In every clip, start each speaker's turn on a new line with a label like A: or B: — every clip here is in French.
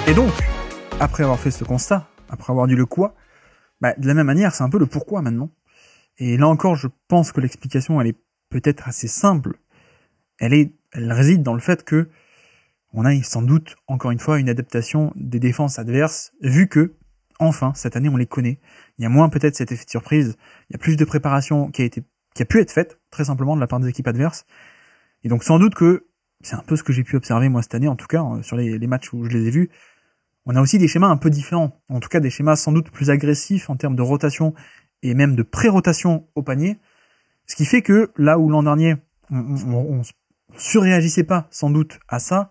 A: Et donc, après avoir fait ce constat, après avoir dit le quoi, de la même manière, c'est un peu le pourquoi maintenant. Et là encore, je pense que l'explication, elle est peut-être assez simple. Elle réside dans le fait que on a sans doute, encore une fois, une adaptation des défenses adverses, vu que, enfin, cette année, on les connaît. Il y a moins peut-être cet effet de surprise, il y a plus de préparation qui a pu être faite, très simplement, de la part des équipes adverses. Et donc, sans doute que, c'est un peu ce que j'ai pu observer, moi, cette année, en tout cas, sur les matchs où je les ai vus, on a aussi des schémas un peu différents. En tout cas, des schémas sans doute plus agressifs en termes de rotation et même de pré-rotation au panier. Ce qui fait que, là où l'an dernier, on surréagissait pas, sans doute, à ça,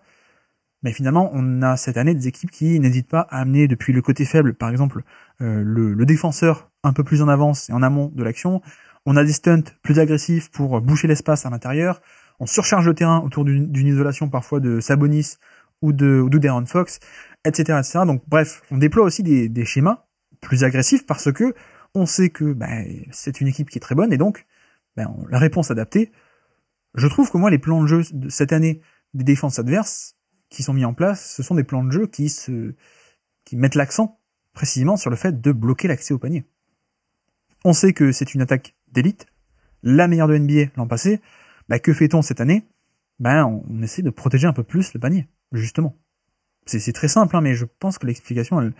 A: mais finalement, on a cette année des équipes qui n'hésitent pas à amener depuis le côté faible, par exemple, le défenseur un peu plus en avance et en amont de l'action. On a des stunts plus agressifs pour boucher l'espace à l'intérieur. On surcharge le terrain autour d'une isolation parfois de Sabonis ou d'Aaron Fox, etc., etc. Donc bref, on déploie aussi des schémas plus agressifs parce que on sait que c'est une équipe qui est très bonne et donc la réponse adaptée. Je trouve que moi, les plans de jeu de cette année des défenses adverses qui sont mis en place, ce sont des plans de jeu qui mettent l'accent précisément sur le fait de bloquer l'accès au panier. On sait que c'est une attaque d'élite, la meilleure de NBA l'an passé. Que fait-on cette année ? On essaie de protéger un peu plus le panier, justement. C'est très simple, mais je pense que l'explication,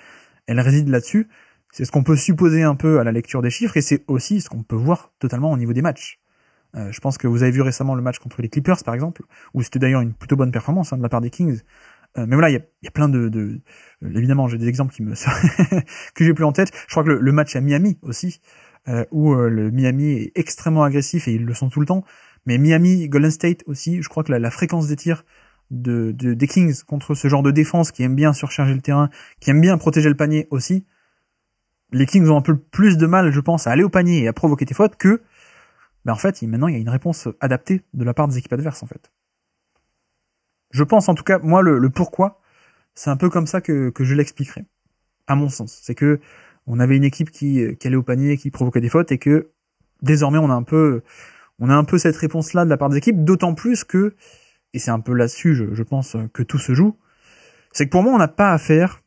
A: elle réside là-dessus. C'est ce qu'on peut supposer un peu à la lecture des chiffres, et c'est aussi ce qu'on peut voir totalement au niveau des matchs. Je pense que vous avez vu récemment le match contre les Clippers, par exemple, où c'était d'ailleurs une plutôt bonne performance de la part des Kings. Mais voilà, il y a plein évidemment, j'ai des exemples que j'ai plus en tête. Je crois que le match à Miami aussi, où le Miami est extrêmement agressif, et ils le sont tout le temps. Mais Miami, Golden State aussi, je crois que la fréquence des tirs des Kings contre ce genre de défense qui aime bien surcharger le terrain, qui aime bien protéger le panier aussi, les Kings ont un peu plus de mal, je pense, à aller au panier et à provoquer des fautes que en fait, maintenant, il y a une réponse adaptée de la part des équipes adverses, en fait. Je pense, en tout cas, moi, le pourquoi, c'est un peu comme ça que je l'expliquerai, à mon sens. C'est que on avait une équipe qui allait au panier, qui provoquait des fautes, et que désormais, on a un peu cette réponse-là de la part des équipes, d'autant plus que, et c'est un peu là-dessus, je pense, que tout se joue, c'est que pour moi, on n'a pas affaire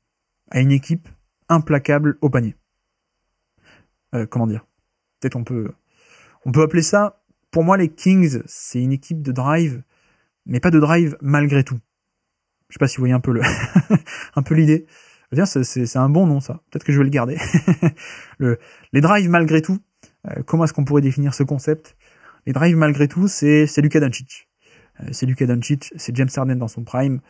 A: à une équipe implacable au panier. Comment dire ? Peut-être on peut appeler ça, pour moi, les Kings, c'est une équipe de drive, mais pas de drive malgré tout. Je sais pas si vous voyez un peu un peu l'idée. C'est un bon nom, ça. Peut-être que je vais le garder. Les drives malgré tout, comment est-ce qu'on pourrait définir ce concept ? Les drives malgré tout, c'est Luka Doncic. C'est Luka Doncic, c'est James Harden dans son prime,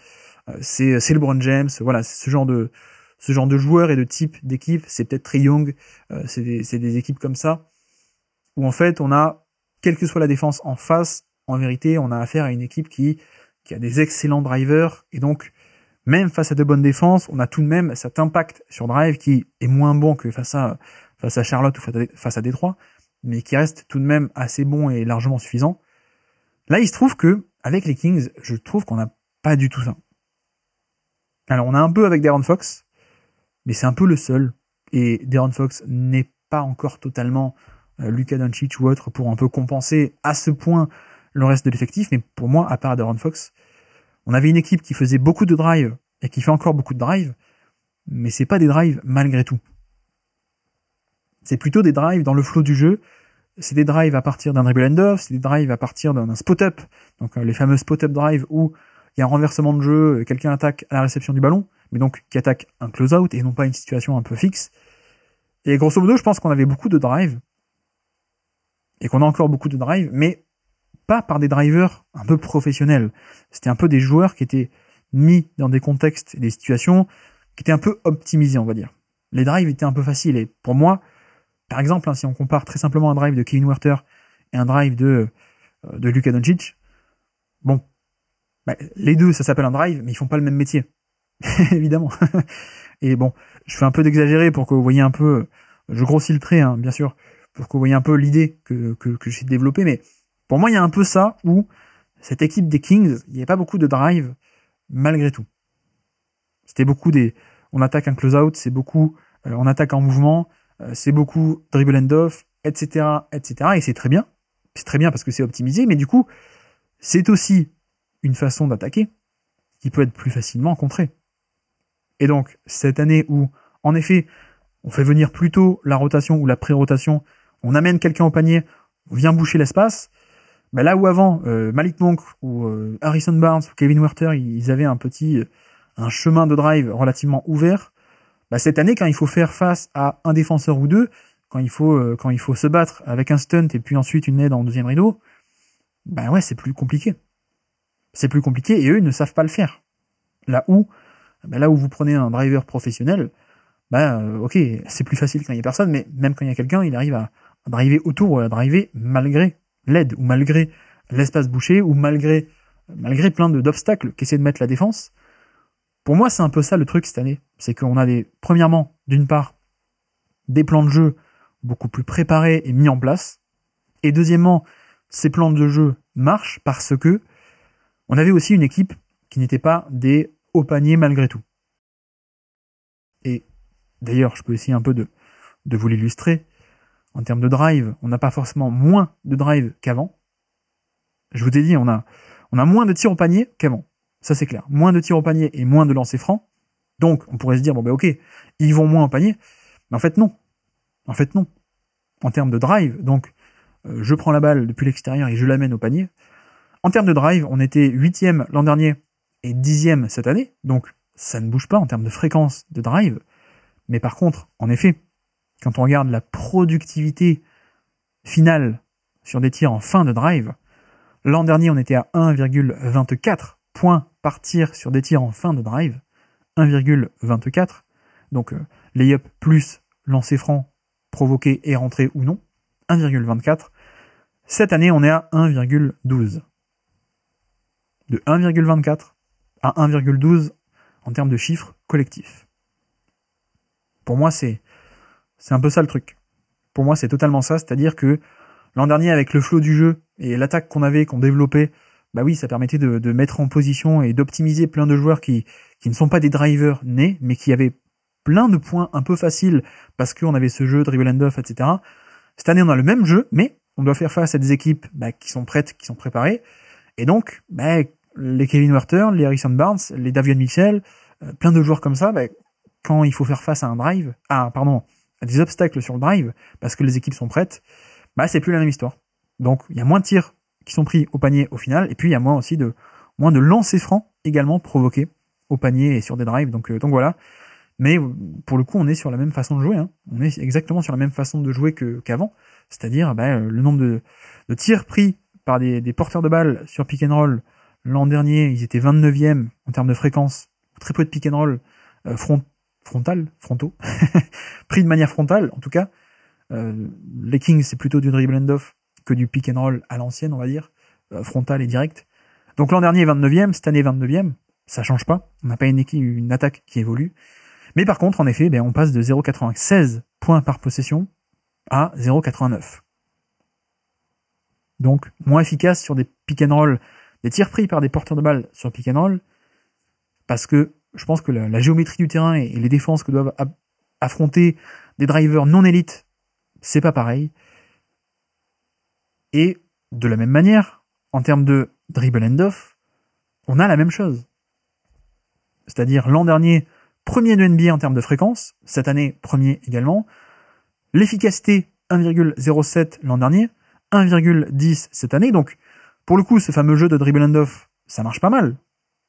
A: c'est LeBron James, voilà, c'est ce genre de joueur et de type d'équipe, c'est peut-être Trae Young, c'est des équipes comme ça, où en fait on a, quelle que soit la défense en face, en vérité on a affaire à une équipe qui a des excellents drivers, et donc même face à de bonnes défenses, on a tout de même cet impact sur drive qui est moins bon que face à Charlotte ou face à Détroit, mais qui reste tout de même assez bon et largement suffisant. Là, il se trouve que, avec les Kings, je trouve qu'on n'a pas du tout ça. Alors, on a un peu avec De'Aaron Fox, mais c'est un peu le seul, et De'Aaron Fox n'est pas encore totalement Luka Doncic ou autre pour un peu compenser à ce point le reste de l'effectif, mais pour moi, à part De'Aaron Fox, on avait une équipe qui faisait beaucoup de drives, et qui fait encore beaucoup de drives, mais c'est pas des drives malgré tout. C'est plutôt des drives dans le flow du jeu, c'est des drives à partir d'un dribble end-off, c'est des drives à partir d'un spot-up, donc les fameux spot-up drives où il y a un renversement de jeu, quelqu'un attaque à la réception du ballon, mais donc qui attaque un close-out et non pas une situation un peu fixe. Et grosso modo, je pense qu'on avait beaucoup de drives, et qu'on a encore beaucoup de drives, mais pas par des drivers un peu professionnels. C'était un peu des joueurs qui étaient mis dans des contextes et des situations qui étaient un peu optimisés, on va dire. Les drives étaient un peu faciles, et pour moi, par exemple, si on compare très simplement un drive de Kevin Huerter et un drive de Luka Doncic, les deux, ça s'appelle un drive, mais ils font pas le même métier. Évidemment. Et bon, je fais un peu d'exagérer pour que vous voyez un peu, je grossis le trait, bien sûr, pour que vous voyez un peu l'idée que j'ai développée, mais pour moi, il y a un peu ça, où cette équipe des Kings, il n'y a pas beaucoup de drive, malgré tout. C'était beaucoup on attaque un close-out, c'est beaucoup, on attaque en mouvement, c'est beaucoup dribble end-off, etc., etc., et c'est très bien. C'est très bien parce que c'est optimisé, mais du coup, c'est aussi une façon d'attaquer qui peut être plus facilement contrée. Et donc, cette année où, en effet, on fait venir plutôt la rotation ou la pré-rotation, on amène quelqu'un au panier, on vient boucher l'espace, bah là où avant, Malik Monk ou Harrison Barnes ou Kevin Huerter, ils avaient un chemin de drive relativement ouvert, bah cette année, quand il faut faire face à un défenseur ou deux, quand il faut se battre avec un stunt et puis ensuite une aide en deuxième rideau, bah ouais, c'est plus compliqué. C'est plus compliqué et eux, ils ne savent pas le faire. Là où vous prenez un driver professionnel, ok, c'est plus facile quand il y a personne, mais même quand il y a quelqu'un, il arrive à driver autour ou à driver malgré l'aide ou malgré l'espace bouché ou malgré plein d'obstacles qu'essaie de mettre la défense. Pour moi, c'est un peu ça le truc cette année. C'est qu'on a premièrement, d'une part, des plans de jeu beaucoup plus préparés et mis en place. Et deuxièmement, ces plans de jeu marchent parce que on avait aussi une équipe qui n'était pas des hauts paniers malgré tout. Et d'ailleurs, je peux essayer un peu de vous l'illustrer. En termes de drive, on n'a pas forcément moins de drive qu'avant. Je vous ai dit, on a moins de tirs au panier qu'avant. Ça, c'est clair. Moins de tirs au panier et moins de lancers francs. Donc, on pourrait se dire, ok, ils vont moins au panier. Mais en fait, non. En termes de drive, donc, je prends la balle depuis l'extérieur et je l'amène au panier. En termes de drive, on était 8e l'an dernier et 10e cette année. Donc, ça ne bouge pas en termes de fréquence de drive. Mais par contre, en effet, quand on regarde la productivité finale sur des tirs en fin de drive, l'an dernier, on était à 1,24 points par tir sur des tirs en fin de drive. 1,24. Donc, layup plus lancer franc, provoqué et rentré ou non. 1,24. Cette année, on est à 1,12. De 1,24 à 1,12 en termes de chiffres collectifs. Pour moi, c'est un peu ça le truc. Pour moi, c'est totalement ça, c'est-à-dire que l'an dernier, avec le flow du jeu et l'attaque qu'on développait, bah oui, ça permettait de mettre en position et d'optimiser plein de joueurs qui ne sont pas des drivers nés, mais qui avaient plein de points un peu faciles parce qu'on avait ce jeu, dribble and off, etc. Cette année, on a le même jeu, mais on doit faire face à des équipes qui sont prêtes, qui sont préparées. Et donc, les Kevin Huerter, les Harrison Barnes, les Davion Mitchell, plein de joueurs comme ça, quand il faut faire face à à des obstacles sur le drive, parce que les équipes sont prêtes, c'est plus la même histoire. Donc, il y a moins de tirs qui sont pris au panier au final, et puis il y a moins de lancers francs également provoqués au panier et sur des drives, donc voilà. Mais pour le coup, on est sur la même façon de jouer, hein. On est exactement sur la même façon de jouer qu'avant, c'est-à-dire le nombre de tirs pris par des porteurs de balles sur pick and roll. L'an dernier, ils étaient 29e en termes de fréquence, très peu de pick and roll frontaux, pris de manière frontale, en tout cas. Les Kings, c'est plutôt du dribble and off que du pick and roll à l'ancienne, on va dire, frontal et direct. Donc l'an dernier, 29e, cette année, 29e, ça change pas. On n'a pas une attaque qui évolue. Mais par contre, en effet, on passe de 0,96 points par possession à 0,89. Donc, moins efficace sur des pick and roll, des tirs pris par des porteurs de balles sur pick and roll, parce que je pense que la géométrie du terrain et les défenses que doivent affronter des drivers non élites, c'est pas pareil. Et de la même manière, en termes de dribble and off, on a la même chose. C'est-à-dire l'an dernier, premier de NBA en termes de fréquence, cette année, premier également. L'efficacité, 1,07 l'an dernier, 1,10 cette année. Donc, pour le coup, ce fameux jeu de dribble and off, ça marche pas mal.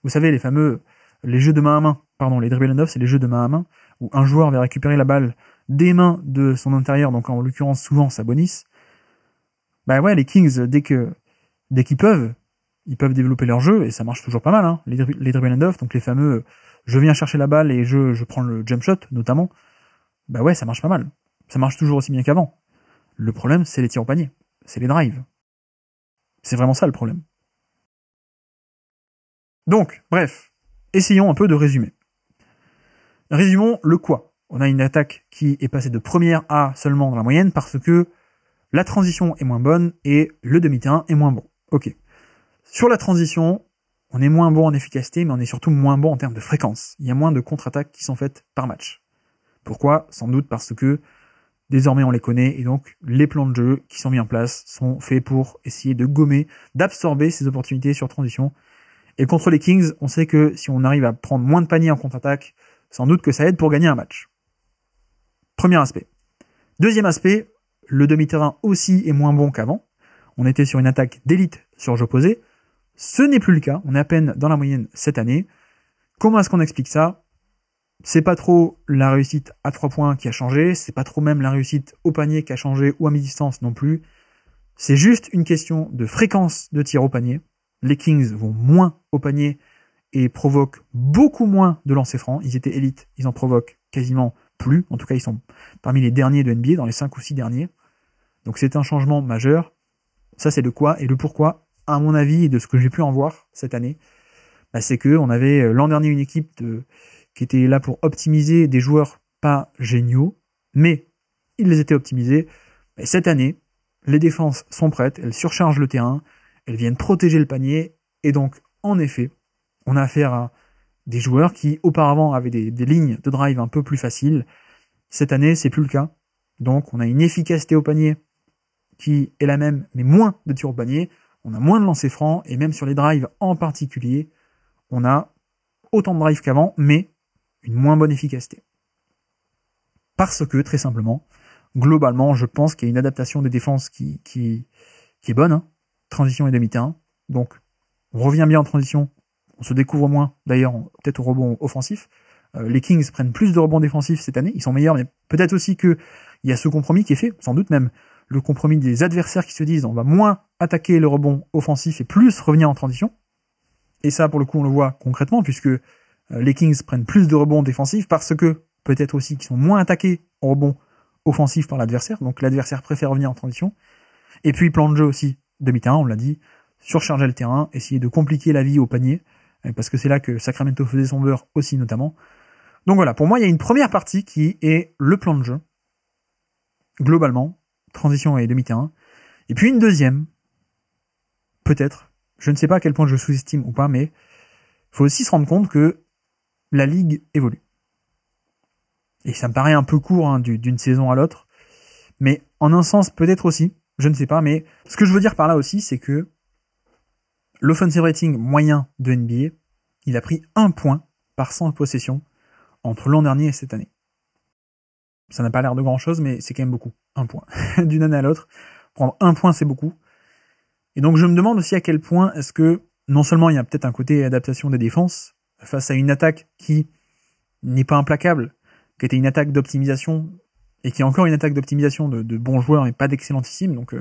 A: Vous savez, les jeux de main à main, les dribble and off, c'est les jeux de main à main, où un joueur va récupérer la balle des mains de son intérieur, donc en l'occurrence, souvent, Sabonis. Les Kings, dès qu'ils peuvent, ils peuvent développer leur jeu, et ça marche toujours pas mal, hein. Les dribble and off, donc les fameux, je viens chercher la balle et je prends le jump shot, notamment. Ça marche pas mal. Ça marche toujours aussi bien qu'avant. Le problème, c'est les tirs au panier. C'est les drives. C'est vraiment ça le problème. Donc, bref, essayons un peu de résumer. Résumons le quoi. On a une attaque qui est passée de première à seulement dans la moyenne parce que la transition est moins bonne et le demi-terrain est moins bon. Ok. Sur la transition, on est moins bon en efficacité, mais on est surtout moins bon en termes de fréquence. Il y a moins de contre-attaques qui sont faites par match. Pourquoi ? Sans doute parce que désormais on les connaît et donc les plans de jeu qui sont mis en place sont faits pour essayer de gommer, d'absorber ces opportunités sur transition. Et contre les Kings, on sait que si on arrive à prendre moins de paniers en contre-attaque, sans doute que ça aide pour gagner un match. Premier aspect. Deuxième aspect, le demi-terrain aussi est moins bon qu'avant. On était sur une attaque d'élite sur jeu opposé. Ce n'est plus le cas, on est à peine dans la moyenne cette année. Comment est-ce qu'on explique ça? C'est pas trop la réussite à 3 points qui a changé, c'est pas trop même la réussite au panier qui a changé ou à mi-distance non plus. C'est juste une question de fréquence de tir au panier. Les Kings vont moins au panier et provoquent beaucoup moins de lancers francs. Ils étaient élites, ils en provoquent quasiment plus. En tout cas, ils sont parmi les derniers de NBA, dans les 5 ou 6 derniers. Donc c'est un changement majeur. Ça, c'est le quoi et le pourquoi, à mon avis, et de ce que j'ai pu en voir cette année. Bah, c'est que on avait l'an dernier une équipe qui était là pour optimiser des joueurs pas géniaux, mais ils les étaient optimisés. Et cette année, les défenses sont prêtes, elles surchargent le terrain, elles viennent protéger le panier, et donc, en effet, on a affaire à des joueurs qui, auparavant, avaient des lignes de drive un peu plus faciles. Cette année, c'est plus le cas. Donc, on a une efficacité au panier qui est la même, mais moins de tirs au panier. On a moins de lancers francs, et même sur les drives en particulier, on a autant de drives qu'avant, mais une moins bonne efficacité. Parce que, très simplement, globalement, je pense qu'il y a une adaptation des défenses qui est bonne, hein. Transition et demi-terrain. Donc, on revient bien en transition, on se découvre moins, d'ailleurs, peut-être au rebond offensif. Les Kings prennent plus de rebonds défensifs cette année, ils sont meilleurs, mais peut-être aussi qu'il y a ce compromis qui est fait, sans doute même le compromis des adversaires qui se disent on va moins attaquer le rebond offensif et plus revenir en transition. Et ça, pour le coup, on le voit concrètement, puisque les Kings prennent plus de rebonds défensifs parce que peut-être aussi qu'ils sont moins attaqués en rebond offensif par l'adversaire, donc l'adversaire préfère revenir en transition. Et puis plan de jeu aussi, demi-terrain, on l'a dit, surcharger le terrain, essayer de compliquer la vie au panier, parce que c'est là que Sacramento faisait son beurre aussi notamment. Donc voilà, pour moi, il y a une première partie qui est le plan de jeu, globalement, transition et demi-terrain. Et puis une deuxième, peut-être, je ne sais pas à quel point je sous-estime ou pas, mais il faut aussi se rendre compte que la ligue évolue. Et ça me paraît un peu court hein, d'une saison à l'autre, mais en un sens peut-être aussi, je ne sais pas, mais ce que je veux dire par là aussi, c'est que l'offensive rating moyen de NBA, il a pris 1 point par 100 possessions entre l'an dernier et cette année. Ça n'a pas l'air de grand-chose, mais c'est quand même beaucoup. 1 point. D'une année à l'autre, prendre 1 point, c'est beaucoup. Et donc je me demande aussi à quel point est-ce que, non seulement il y a peut-être un côté adaptation des défenses, face à une attaque qui n'est pas implacable, qui était une attaque d'optimisation, et qui est encore une attaque d'optimisation de bons joueurs, et pas d'excellentissimes, donc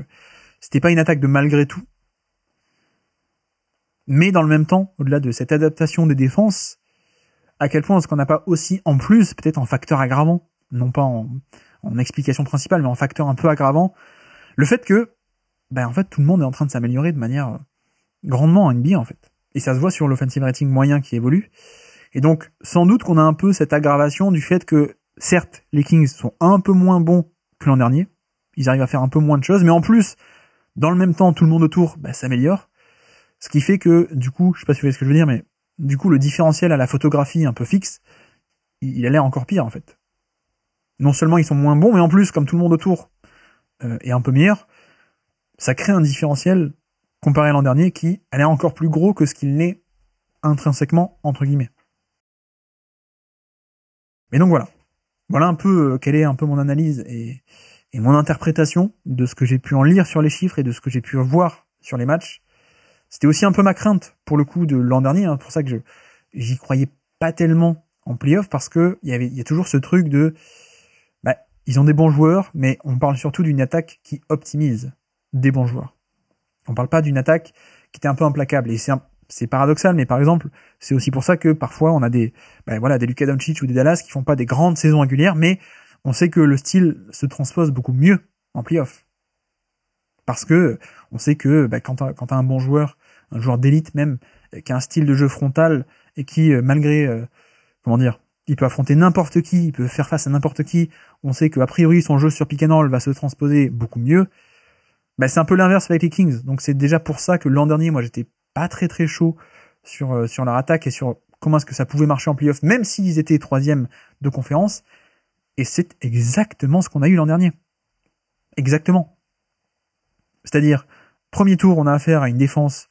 A: c'était pas une attaque de malgré tout. Mais dans le même temps, au-delà de cette adaptation des défenses, à quel point est-ce qu'on n'a pas aussi, en plus, peut-être en facteur aggravant, non pas en explication principale, mais en facteur un peu aggravant, le fait que, en fait, tout le monde est en train de s'améliorer de manière grandement en NBA, en fait. Et ça se voit sur l'offensive rating moyen qui évolue. Et donc, sans doute qu'on a un peu cette aggravation du fait que, certes, les Kings sont un peu moins bons que l'an dernier. Ils arrivent à faire un peu moins de choses, mais en plus, dans le même temps, tout le monde autour s'améliore. Ce qui fait que, du coup, je sais pas si vous voyez ce que je veux dire, mais du coup, le différentiel à la photographie un peu fixe, il a l'air encore pire, en fait. Non seulement ils sont moins bons, mais en plus, comme tout le monde autour est un peu meilleur, ça crée un différentiel comparé à l'an dernier qui a l'air encore plus gros que ce qu'il n'est intrinsèquement, entre guillemets. Mais donc voilà. Voilà un peu quelle est un peu mon analyse et mon interprétation de ce que j'ai pu en lire sur les chiffres et de ce que j'ai pu voir sur les matchs. C'était aussi un peu ma crainte, pour le coup, de l'an dernier. C'est pour ça que j'y croyais pas tellement en playoff, parce que il y a toujours ce truc de... ils ont des bons joueurs, mais on parle surtout d'une attaque qui optimise des bons joueurs. On parle pas d'une attaque qui était un peu implacable. Et c'est paradoxal, mais par exemple, c'est aussi pour ça que parfois on a des Luka Doncic ou des Dallas qui font pas des grandes saisons régulières, mais on sait que le style se transpose beaucoup mieux en playoff. Parce que on sait que quand t'as un bon joueur, un joueur d'élite même, qui a un style de jeu frontal et qui, malgré, il peut affronter n'importe qui, il peut faire face à n'importe qui, on sait qu'a priori son jeu sur pick and roll va se transposer beaucoup mieux. C'est un peu l'inverse avec les Kings. Donc c'est déjà pour ça que l'an dernier, moi j'étais pas très très chaud sur leur attaque et sur comment est-ce que ça pouvait marcher en playoff, même s'ils étaient 3e de conférence. Et c'est exactement ce qu'on a eu l'an dernier. Exactement. C'est-à-dire, premier tour, on a affaire à une défense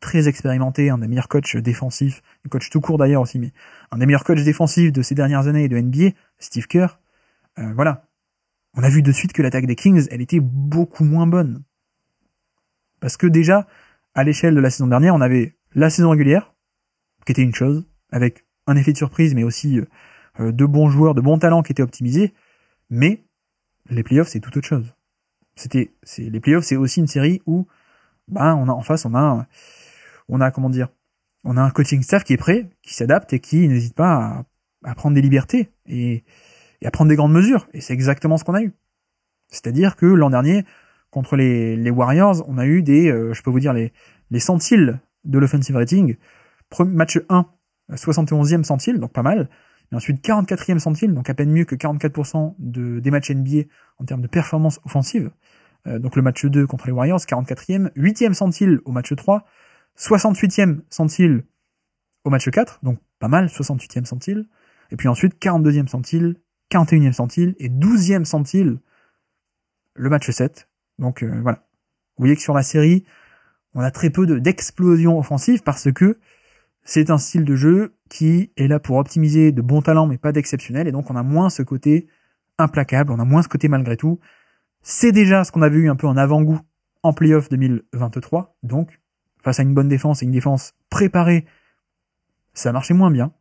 A: très expérimenté, un des meilleurs coachs défensifs, un coach tout court d'ailleurs aussi, mais un des meilleurs coachs défensifs de ces dernières années de NBA, Steve Kerr, voilà. On a vu de suite que l'attaque des Kings, elle était beaucoup moins bonne. Parce que déjà, à l'échelle de la saison dernière, on avait la saison régulière, qui était une chose, avec un effet de surprise, mais aussi de bons joueurs, de bons talents qui étaient optimisés, mais les playoffs, c'est tout autre chose. Les playoffs, c'est aussi une série où, on a comment dire, on a un coaching staff qui est prêt, qui s'adapte et qui n'hésite pas à prendre des libertés et à prendre des grandes mesures. Et c'est exactement ce qu'on a eu. C'est-à-dire que l'an dernier, contre les Warriors, on a eu je peux vous dire, les centiles de l'offensive rating. Match 1, 71e centile, donc pas mal. Et ensuite 44e centile, donc à peine mieux que 44% des matchs NBA en termes de performance offensive. Donc le match 2 contre les Warriors, 44e, 8e centile au match 3, 68e centile au match 4, donc pas mal, 68e centile. Et puis ensuite 42e centile, 41e centile et 12e centile le match 7. Donc voilà. Vous voyez que sur la série, on a très peu d'explosion offensive parce que c'est un style de jeu qui est là pour optimiser de bons talents mais pas d'exceptionnels, et donc on a moins ce côté implacable, on a moins ce côté malgré tout. C'est déjà ce qu'on avait eu un peu en avant-goût en playoff 2023, donc face à une bonne défense et une défense préparée, ça marchait moins bien.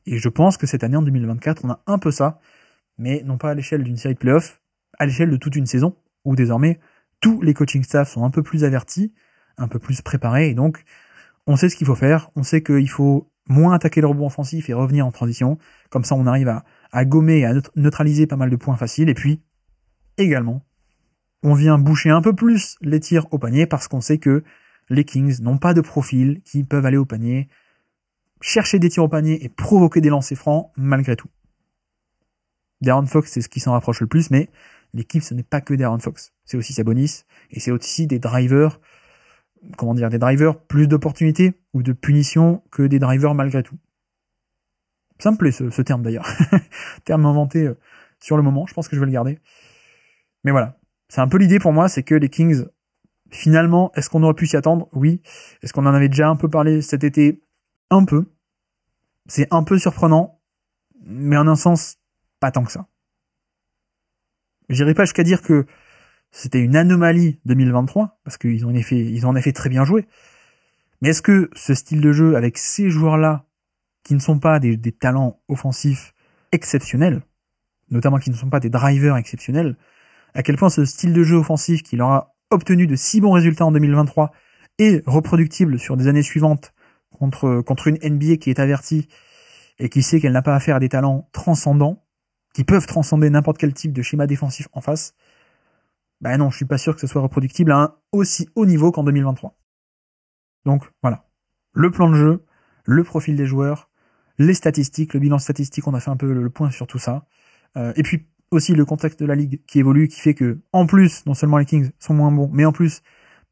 A: Et je pense que cette année, en 2024, on a un peu ça, mais non pas à l'échelle d'une série de playoffs, à l'échelle de toute une saison, où désormais, tous les coaching staffs sont un peu plus avertis, un peu plus préparés, et donc, on sait ce qu'il faut faire, on sait qu'il faut moins attaquer le rebond offensif et revenir en transition, comme ça on arrive à gommer et à neutraliser pas mal de points faciles, et puis, également, on vient boucher un peu plus les tirs au panier, parce qu'on sait que les Kings n'ont pas de profil qui peuvent aller au panier, chercher des tirs au panier et provoquer des lancers francs malgré tout. De'Aaron Fox, c'est ce qui s'en rapproche le plus, mais l'équipe, ce n'est pas que De'Aaron Fox. C'est aussi Sabonis, et c'est aussi des drivers, des drivers plus d'opportunités ou de punitions que des drivers malgré tout. Ça me plaît ce terme d'ailleurs. Terme inventé sur le moment, je pense que je vais le garder. Mais voilà, c'est un peu l'idée pour moi, c'est que les Kings, finalement, est-ce qu'on aurait pu s'y attendre? Oui. Est-ce qu'on en avait déjà un peu parlé cet été? Un peu. C'est un peu surprenant, mais en un sens, pas tant que ça. J'irai pas jusqu'à dire que c'était une anomalie 2023, parce qu'ils ont en effet très bien joué. Mais est-ce que ce style de jeu, avec ces joueurs-là, qui ne sont pas des talents offensifs exceptionnels, notamment qui ne sont pas des drivers exceptionnels, à quel point ce style de jeu offensif qui leur a obtenu de si bons résultats en 2023 est reproductible sur des années suivantes contre une NBA qui est avertie et qui sait qu'elle n'a pas affaire à des talents transcendants, qui peuvent transcender n'importe quel type de schéma défensif en face, non, je suis pas sûr que ce soit reproductible à un aussi haut niveau qu'en 2023. Donc voilà, le plan de jeu, le profil des joueurs, les statistiques, le bilan statistique, on a fait un peu le point sur tout ça, et puis aussi le contexte de la ligue qui évolue, qui fait que, en plus, non seulement les Kings sont moins bons, mais en plus,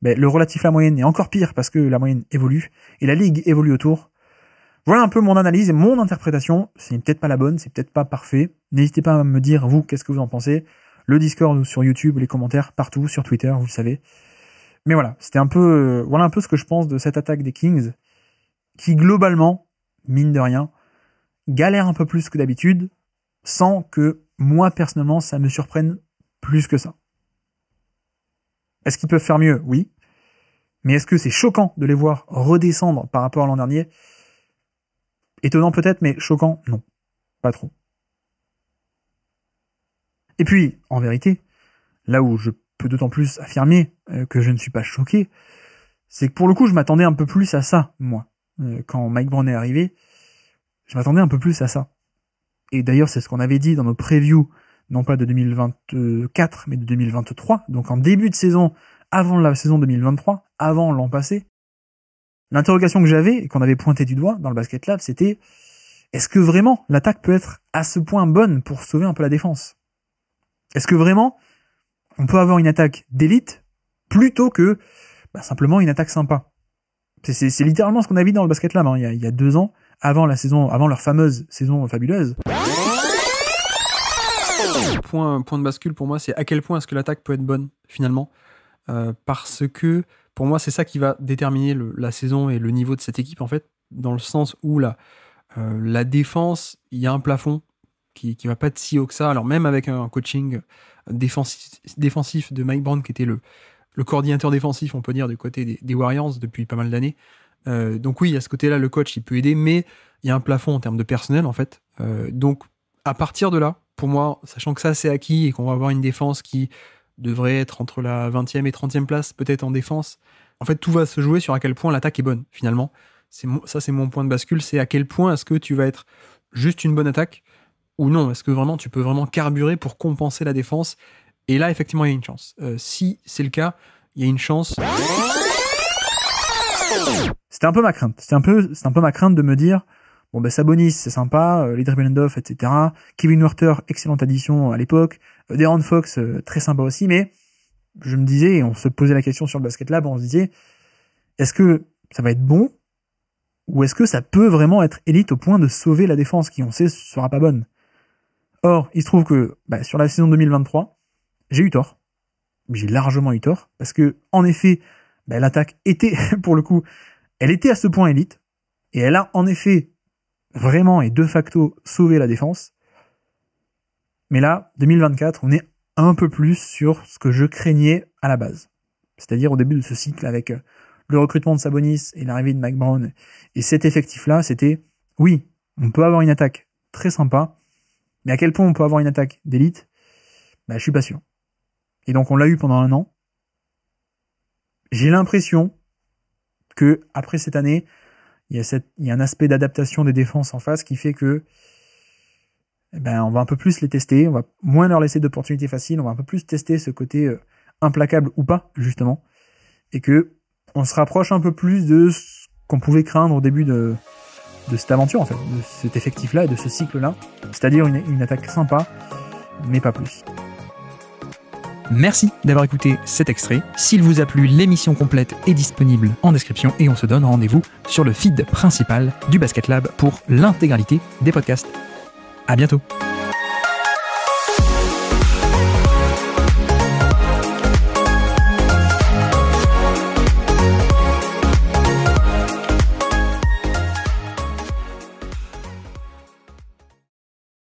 A: le relatif à la moyenne est encore pire parce que la moyenne évolue, et la ligue évolue autour. Voilà un peu mon analyse et mon interprétation. C'est peut-être pas la bonne, c'est peut-être pas parfait. N'hésitez pas à me dire, vous, qu'est-ce que vous en pensez. Le Discord sur YouTube, les commentaires, partout, sur Twitter, vous le savez. Mais voilà, c'était voilà un peu ce que je pense de cette attaque des Kings, qui globalement, mine de rien, galère un peu plus que d'habitude, sans que, moi, personnellement, ça me surprenne plus que ça. Est-ce qu'ils peuvent faire mieux? Oui. Mais est-ce que c'est choquant de les voir redescendre par rapport à l'an dernier? Étonnant peut-être, mais choquant, non. Pas trop. Et puis, en vérité, là où je peux d'autant plus affirmer que je ne suis pas choqué, c'est que pour le coup, je m'attendais un peu plus à ça, moi. Quand Mike Brown est arrivé, je m'attendais un peu plus à ça. Et d'ailleurs, c'est ce qu'on avait dit dans nos previews, non pas de 2024, mais de 2023, donc en début de saison, avant la saison 2023, avant l'an passé. L'interrogation que j'avais, et qu'on avait pointé du doigt dans le Basket Lab, c'était est-ce que vraiment l'attaque peut être à ce point bonne pour sauver un peu la défense? Est-ce que vraiment on peut avoir une attaque d'élite plutôt que simplement une attaque sympa? C'est littéralement ce qu'on a vu dans le Basket Lab il y a 2 ans, avant leur fameuse saison fabuleuse.
B: Point de bascule pour moi, c'est à quel point est-ce que l'attaque peut être bonne finalement, parce que
A: Pour moi, c'est ça qui va déterminer la saison et le niveau de cette équipe, en fait, dans le sens où la défense, il y a un plafond qui va pas être si haut que ça. Alors même avec un coaching défensif de Mike Brown, qui était le coordinateur défensif, on peut dire, du côté des Warriors depuis pas mal d'années. Donc oui, à ce côté-là, le coach, il peut aider, mais il y a un plafond en termes de personnel, en fait. Donc, à partir de là, pour moi, sachant que ça, c'est acquis et qu'on va avoir une défense qui devrait être entre la 20e et 30e place, peut-être en défense, en fait, tout va se jouer sur à quel point l'attaque est bonne, finalement. Ça, c'est mon point de bascule, c'est à quel point est-ce que tu vas être juste une bonne attaque ou non, est-ce que vraiment tu peux vraiment carburer pour compenser la défense? Et là, effectivement, il y a une chance. Si c'est le cas, il y a une chance. C'était un peu ma crainte. C'est un peu ma crainte de me dire, bon, ben, Sabonis, c'est sympa, les dribble and off, etc. Kevin Huerter, excellente addition à l'époque. De'Aaron Fox, très sympa aussi, mais je me disais, et on se posait la question sur le Basket Lab, on se disait, est-ce que ça va être bon? Ou est-ce que ça peut vraiment être élite au point de sauver la défense qui, on sait, sera pas bonne? Or, il se trouve que, sur la saison 2023, j'ai eu tort. J'ai largement eu tort. Parce que, en effet, l'attaque était, pour le coup, elle était à ce point élite. Et elle a, en effet, vraiment et de facto sauvé la défense. Mais là, 2024, on est un peu plus sur ce que je craignais à la base. C'est-à-dire au début de ce cycle avec le recrutement de Sabonis et l'arrivée de Mike Brown. Et cet effectif-là, c'était, oui, on peut avoir une attaque très sympa, mais à quel point on peut avoir une attaque d'élite, je suis pas sûr. Et donc on l'a eu pendant un an. J'ai l'impression que après cette année, il y a un aspect d'adaptation des défenses en face qui fait que on va un peu plus les tester, on va moins leur laisser d'opportunités faciles, on va un peu plus tester ce côté implacable ou pas, justement, et que on se rapproche un peu plus de ce qu'on pouvait craindre au début de cette aventure, en fait, de cet effectif-là et de ce cycle-là, c'est-à-dire une attaque sympa, mais pas plus.
B: Merci d'avoir écouté cet extrait. S'il vous a plu, l'émission complète est disponible en description et on se donne rendez-vous sur le feed principal du Basket Lab pour l'intégralité des podcasts. À bientôt.